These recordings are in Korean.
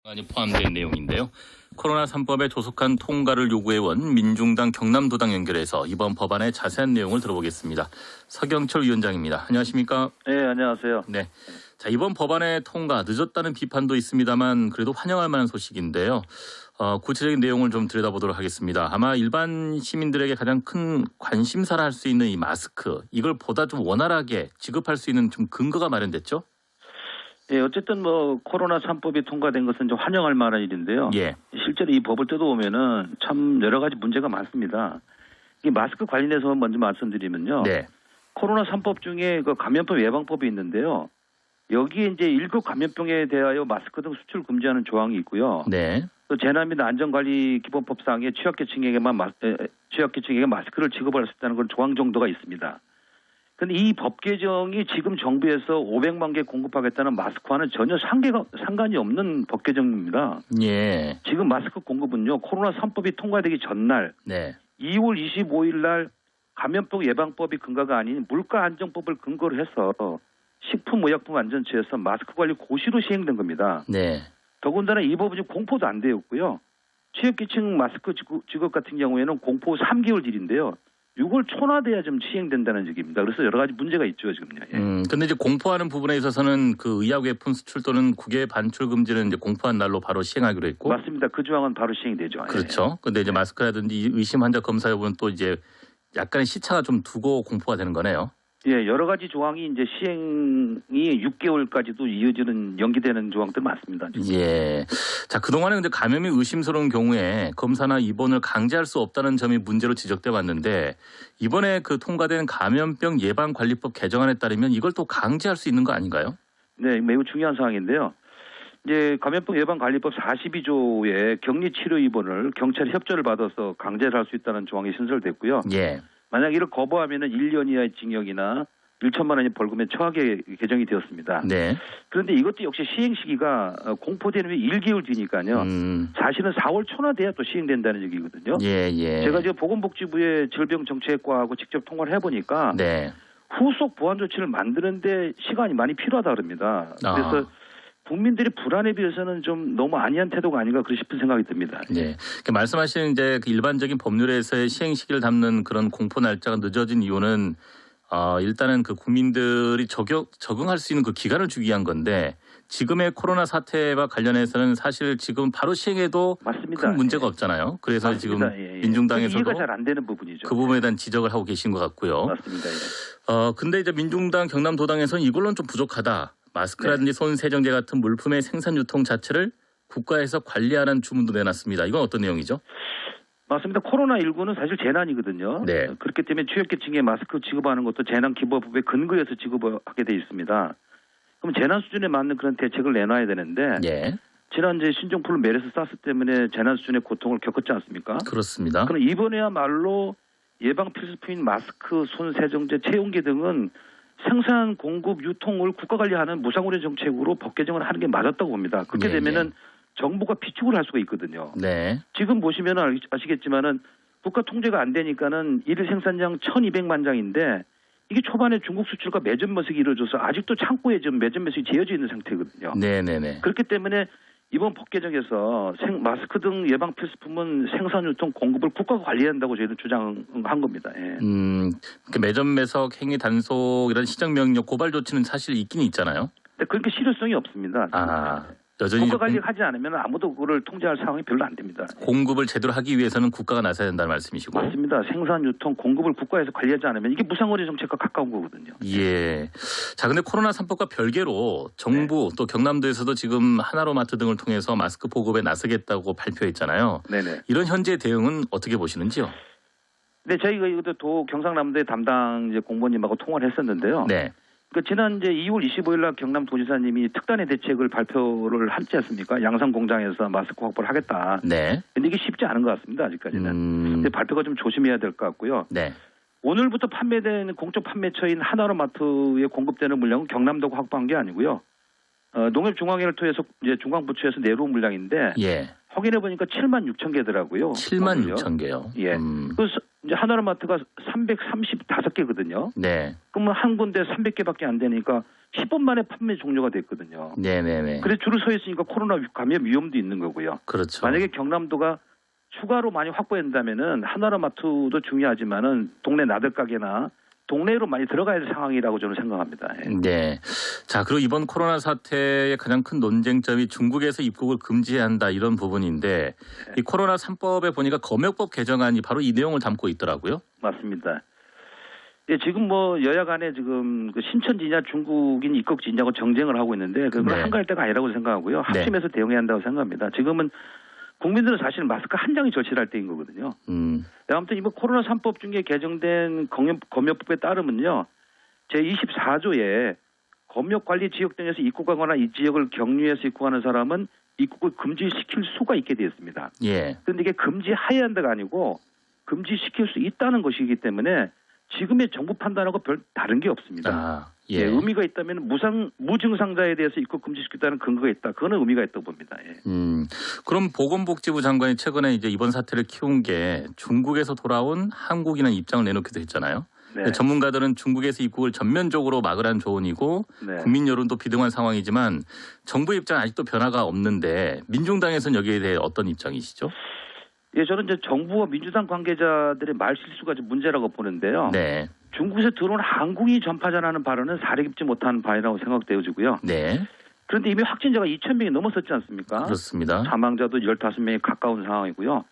많이 포함된 내용인데요. 코로나 3법의 조속한 통과를 요구해온 민중당 경남도당 연결해서 이번 법안의 자세한 내용을 들어보겠습니다. 서경철 위원장입니다. 안녕하십니까? 네, 안녕하세요. 네. 자, 이번 법안의 통과 늦었다는 비판도 있습니다만 그래도 환영할 만한 소식인데요. 구체적인 내용을 좀 들여다보도록 하겠습니다. 아마 일반 시민들에게 가장 큰 관심사라 할 수 있는 이 마스크, 이걸 보다 좀 원활하게 지급할 수 있는 좀 근거가 마련됐죠? 예, 어쨌든 코로나 3법이 통과된 것은 좀 환영할 만한 일인데요. 예. 실제로 이 법을 뜯어보면은 참 여러 가지 문제가 많습니다. 이 마스크 관련해서 먼저 말씀드리면요. 네. 코로나 3법 중에 그 감염병 예방법이 있는데요. 여기에 이제 1급 감염병에 대하여 마스크 등 수출 금지하는 조항이 있고요. 네. 또 재난 및 안전관리 기본법상에 취약계층에게 마스크를 지급할 수 있다는 그런 조항 정도가 있습니다. 근데 이 법 개정이 지금 정부에서 500만 개 공급하겠다는 마스크와는 전혀 상관이 없는 법 개정입니다. 예. 지금 마스크 공급은요, 코로나 3법이 통과되기 전날, 네. 2월 25일 날 감염병 예방법이 근거가 아닌 물가안정법을 근거로 해서 식품의약품안전처에서 마스크 관리 고시로 시행된 겁니다. 네. 더군다나 이 법은 공포도 안 되었고요. 취약계층 마스크 지급 같은 경우에는 공포 3개월 일인데요. 6월 초나돼야 좀 시행된다는 얘기입니다. 그래서 여러 가지 문제가 있죠, 지금요. 예. 근데 이제 공포하는 부분에 있어서는 그 의약외품 수출 또는 국외 반출 금지는 이제 공포한 날로 바로 시행하기로 했고. 맞습니다. 그 조항은 바로 시행이 되죠. 그렇죠. 근데 이제 마스크라든지 의심 환자 검사 여부는 또 이제 약간의 시차가 좀 두고 공포가 되는 거네요. 예, 여러 가지 조항이 이제 시행이 6개월까지도 이어지는 연기되는 조항들 많습니다. 지금. 예. 자, 그동안에 근데 감염이 의심스러운 경우에 검사나 입원을 강제할 수 없다는 점이 문제로 지적돼 왔는데 이번에 그 통과된 감염병 예방관리법 개정안에 따르면 이걸 또 강제할 수 있는 거 아닌가요? 네, 매우 중요한 사항인데요. 이제 감염병 예방관리법 42조에 격리치료 입원을 경찰 협조를 받아서 강제를 할 수 있다는 조항이 신설됐고요. 예. 만약 이를 거부하면은 1년 이하의 징역이나 1천만 원의 벌금에 처하게 개정이 되었습니다. 네. 그런데 이것도 역시 시행 시기가 공포되는 후에 1개월 뒤니까요. 사실은 4월 초나 돼야 또 시행된다는 얘기거든요. 예, 예. 제가 지금 보건복지부의 질병정책과하고 직접 통화를 해보니까 네. 후속 보완 조치를 만드는데 시간이 많이 필요하다 그럽니다. 그래서 국민들이 불안에 비해서는 좀 너무 안이한 태도가 아닌가 그런 싶은 생각이 듭니다. 네. 말씀하시는 이제 그 일반적인 법률에서의 시행 시기를 담는 그런 공포 날짜가 늦어진 이유는 일단은 그 국민들이 적응할 수 있는 그 기간을 주기 위한 건데 지금의 코로나 사태와 관련해서는 사실 지금 바로 시행해도 맞습니다. 큰 문제가 없잖아요. 그래서 맞습니다. 지금 민중당에서도 이해가 잘 안 되는 부분이죠. 그 부분에 대한 지적을 하고 계신 것 같고요. 맞습니다. 예. 근데 이제 민중당 경남도당에서는 이걸로는 좀 부족하다. 마스크라든지 손 세정제 같은 물품의 생산 유통 자체를 국가에서 관리하라는 주문도 내놨습니다. 이건 어떤 내용이죠? 맞습니다. 코로나19는 사실 재난이거든요. 네. 그렇기 때문에 취약계층에 마스크 지급하는 것도 재난기부법에 근거해서 지급하게 돼 있습니다. 그럼 재난 수준에 맞는 그런 대책을 내놔야 되는데 예. 지난 이제 신종플루 메르스 사스 때문에 재난 수준의 고통을 겪었지 않습니까? 그렇습니다. 그럼 이번에야말로 예방 필수품인 마스크, 손 세정제, 체온계 등은 생산, 공급, 유통을 국가 관리하는 무상운행 정책으로 법 개정을 하는 게 맞았다고 봅니다. 그렇게 되면은 정부가 비축을 할 수가 있거든요. 네. 지금 보시면 아시겠지만은 국가 통제가 안 되니까는 일일 생산량 1,200만 장인데 이게 초반에 중국 수출과 매점 매석이 이루어져서 아직도 창고에 지금 매점 매석이 재어져 있는 상태거든요. 네네네. 그렇기 때문에 이번 법 개정에서 마스크 등 예방 필수품은 생산, 유통, 공급을 국가가 관리한다고 저희는 주장한 겁니다. 예. 매점 매석, 행위 단속 이런 시정 명령 고발 조치는 사실 있긴 있잖아요. 근데 그렇게 실효성이 없습니다. 여전히 국가 관리하지 않으면 아무도 그걸 통제할 상황이 별로 안 됩니다. 공급을 제대로 하기 위해서는 국가가 나서야 된다는 말씀이시고. 맞습니다. 생산, 유통, 공급을 국가에서 관리하지 않으면 이게 무상거래 정책과 가까운 거거든요. 예. 자, 근데 코로나 3법과 별개로 정부 또 경남도에서도 지금 하나로마트 등을 통해서 마스크 보급에 나서겠다고 발표했잖아요. 네네. 이런 현재 대응은 어떻게 보시는지요? 네, 저희가 이것도 경상남도의 담당 이제 공무원님하고 통화를 했었는데요. 네. 지난 이제 2월 25일 날 경남도지사님이 특단의 대책을 발표를 하지 않습니까? 양산 공장에서 마스크 확보를 하겠다. 네. 근데 이게 쉽지 않은 것 같습니다. 아직까지는. 근데 발표가 좀 조심해야 될 것 같고요. 네. 오늘부터 판매되는 공적 판매처인 하나로마트에 공급되는 물량은 경남도가 확보한 게 아니고요. 농협중앙회를 통해서 이제 중앙부처에서 내려온 물량인데 예. 확인해 보니까 7만 6천 개더라고요. 7만 6천 개요. 예. 그래서 이제 하나로마트가 335개거든요. 네. 그러면 한 군데 300개밖에 안 되니까 10분 만에 판매 종료가 됐거든요. 네네네. 그래서 줄을 서 있으니까 코로나 감염 위험도 있는 거고요. 그렇죠. 만약에 경남도가 추가로 많이 확보한다면은 하나로마트도 중요하지만은 동네 나들가게나 동네로 많이 들어가야 될 상황이라고 저는 생각합니다. 예. 네. 자, 그리고 이번 코로나 사태의 가장 큰 논쟁점이 중국에서 입국을 금지해야 한다 이런 부분인데 이 코로나 3법에 보니까 검역법 개정안이 바로 이 내용을 담고 있더라고요. 맞습니다. 예, 지금 뭐 여야 간에 지금 그 신천지냐 중국인 입국지냐고 정쟁을 하고 있는데 그걸 네. 한가할 때가 아니라고 생각하고요. 합심해서 대응해야 한다고 생각합니다. 지금은 국민들은 사실 마스크 한 장이 절실할 때인 거거든요. 아무튼 이번 코로나 3법 중에 개정된 검역법에 따르면요. 제24조에 검역관리 지역 등에서 입국하거나 이 지역을 격리해서 입국하는 사람은 입국을 금지시킬 수가 있게 되어 있습니다. 예. 그런데 이게 금지해야 한다가 아니고 금지시킬 수 있다는 것이기 때문에 지금의 정부 판단하고 별 다른 게 없습니다. 아, 예, 의미가 있다면 무증상자에 대해서 입국 금지시켰다는 근거가 있다. 그거는 의미가 있다고 봅니다. 예. 그럼 보건복지부 장관이 최근에 이제 이번 사태를 키운 게 중국에서 돌아온 한국인의 입장을 내놓기도 했잖아요. 네. 전문가들은 중국에서 입국을 전면적으로 막으라는 조언이고 네. 국민 여론도 비등한 상황이지만 정부 입장은 아직도 변화가 없는데 민중당에서는 여기에 대해 어떤 입장이시죠? 예, 저는 이제 정부와 민주당 관계자들의 말 실수가 좀 문제라고 보는데요. 네. 중국에서 들어온 한국인이 전파자라는 발언은 사려 깊지 못한 바이라고 생각되어지고요. 네. 그런데 이미 확진자가 2,000명이 넘었었지 않습니까? 그렇습니다. 사망자도 15명에 가까운 상황이고요.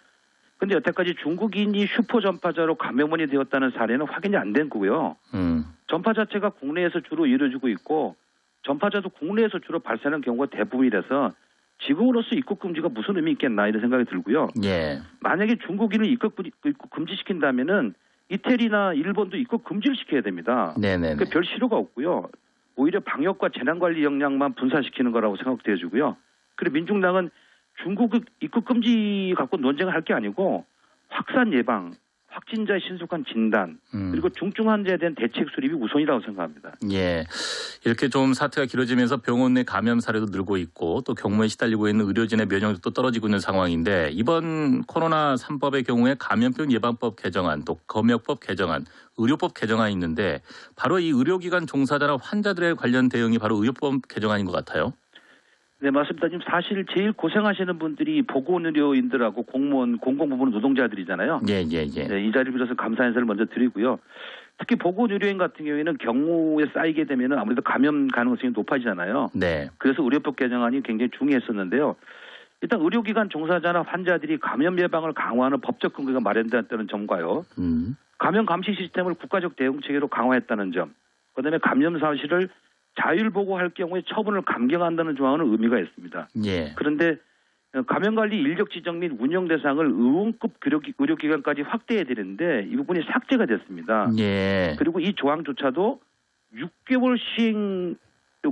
그런데 여태까지 중국인이 슈퍼 전파자로 감염원이 되었다는 사례는 확인이 안 된 거고요. 전파 자체가 국내에서 주로 이루어지고 있고 전파자도 국내에서 주로 발생하는 경우가 대부분이라서 지금으로서 입국 금지가 무슨 의미 있겠나 이런 생각이 들고요. 예. 만약에 중국인을 입국 금지시킨다면은 이태리나 일본도 입국 금지를 시켜야 됩니다. 네네. 별 실효가 없고요. 오히려 방역과 재난관리 역량만 분산시키는 거라고 생각되어지고요. 그리고 민중당은 중국 입국 금지 갖고 논쟁을 할 게 아니고 확산 예방, 확진자의 신속한 진단, 그리고 중증 환자에 대한 대책 수립이 우선이라고 생각합니다. 예. 이렇게 좀 사태가 길어지면서 병원 내 감염 사례도 늘고 있고 또 경무에 시달리고 있는 의료진의 면역력도 떨어지고 있는 상황인데 이번 코로나 3법의 경우에 감염병 예방법 개정안 또 검역법 개정안 의료법 개정안이 있는데 바로 이 의료기관 종사자나 환자들에 관련 대응이 바로 의료법 개정안인 것 같아요. 네, 맞습니다. 지금 사실 제일 고생하시는 분들이 보건의료인들하고 공무원, 공공부문 노동자들이잖아요. 예. 네, 이 자리를 빌어서 감사 인사를 먼저 드리고요. 특히 보건의료인 같은 경우에는 경무에 쌓이게 되면 아무래도 감염 가능성이 높아지잖아요. 네. 그래서 의료법 개정안이 굉장히 중요했었는데요. 일단 의료기관 종사자나 환자들이 감염 예방을 강화하는 법적 근거가 마련되었다는 점과요. 감염 감시 시스템을 국가적 대응 체계로 강화했다는 점. 그다음에 감염 사실을 자율 보고할 경우에 처분을 감경한다는 조항은 의미가 있습니다. 예. 그런데 감염관리 인력 지정 및 운영 대상을 의원급 의료기관까지 확대해야 되는데 이 부분이 삭제가 됐습니다. 예. 그리고 이 조항조차도 6개월 시행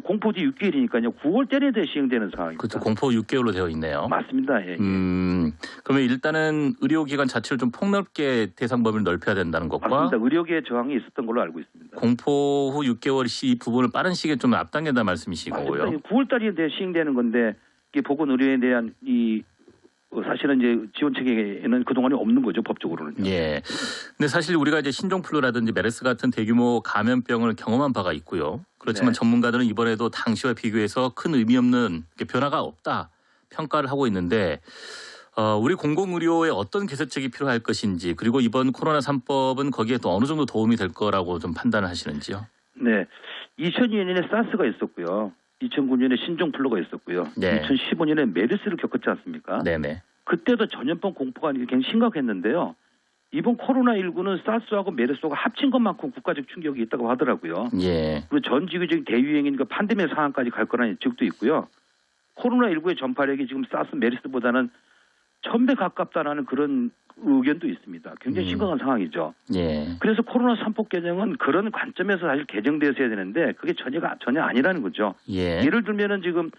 공포 뒤 6개월이니까요. 9월 때려야 시행되는 상황입니다. 그렇죠. 공포 6개월로 되어 있네요. 맞습니다. 예. 그러면 일단은 의료기관 자체를 좀 폭넓게 대상 범위를 넓혀야 된다는 것과 맞습니다. 의료계 저항이 있었던 걸로 알고 있습니다. 공포 후 6개월 시 이 부분을 빠른 시기에 좀 앞당긴다 말씀이시고요. 맞습니다. 9월 달에 시행되는 건데 이게 보건의료에 대한 이 사실은 이제 지원 체계에는 그동안에 없는 거죠, 법적으로는. 예. 근데 사실 우리가 이제 신종플루라든지 메르스 같은 대규모 감염병을 경험한 바가 있고요. 그렇지만 네. 전문가들은 이번에도 당시와 비교해서 큰 의미 없는 변화가 없다 평가를 하고 있는데 우리 공공의료에 어떤 개선책이 필요할 것인지 그리고 이번 코로나 3법은 거기에 또 어느 정도 도움이 될 거라고 좀 판단을 하시는지요? 네. 2002년에 사스가 있었고요. 2009년에 신종플루가 있었고요. 네. 2015년에 메르스를 겪었지 않습니까? 네네. 그때도 전염병 공포가 굉장히 심각했는데요. 이번 코로나19는 사스하고 메르스하고 합친 것만큼 국가적 충격이 있다고 하더라고요. 예. 그리고 전 지구적인 대유행인 그 팬데믹 상황까지 갈 거라는 예측도 있고요. 코로나19의 전파력이 지금 사스 메르스보다는 1000배 가깝다라는 그런 의견도 있습니다. 굉장히 심각한 상황이죠. 예. 그래서 코로나 3법 개정은 그런 관점에서 사실 개정되어야 되는데 그게 전혀 아니라는 거죠. 예. 예를 들면은 지금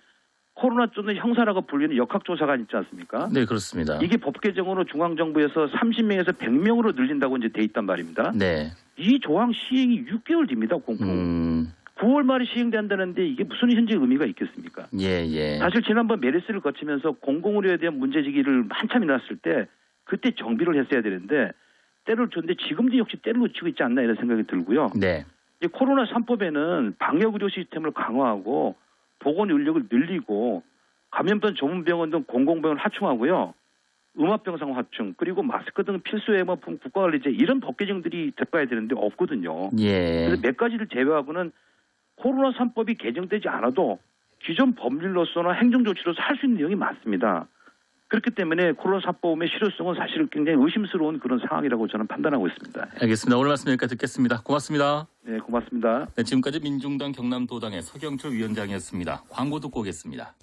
코로나 쫓는 형사라고 불리는 역학조사관 있지 않습니까? 네, 그렇습니다. 이게 법 개정으로 중앙정부에서 30명에서 100명으로 늘린다고 이제 돼 있단 말입니다. 네. 이 조항 시행이 6개월 됩니다, 공포. 9월 말에 시행된다는데 이게 무슨 현재 의미가 있겠습니까? 예. 사실 지난번 메르스를 거치면서 공공의료에 대한 문제제기를 한참 일어났을 때 그때 정비를 했어야 되는데 때를 줬는데 지금도 역시 때를 놓치고 있지 않나 이런 생각이 들고요. 네. 이 코로나 3법에는 방역 의료 시스템을 강화하고 보건 인력을 늘리고 감염병 전문병원 등 공공병원을 하충하고요. 음압병상 하충 그리고 마스크 등 필수 외모품 국가관리제 이런 법 개정들이 들어가야 되는데 없거든요. 예. 그래서 몇 가지를 제외하고는 코로나 3법이 개정되지 않아도 기존 법률로서나 행정조치로서 할 수 있는 내용이 많습니다. 그렇기 때문에 코로나 3법의 실효성은 사실 굉장히 의심스러운 그런 상황이라고 저는 판단하고 있습니다. 알겠습니다. 오늘 말씀 여기까지 듣겠습니다. 고맙습니다. 네, 고맙습니다. 네, 지금까지 민중당 경남도당의 서경철 위원장이었습니다. 광고 듣고 오겠습니다.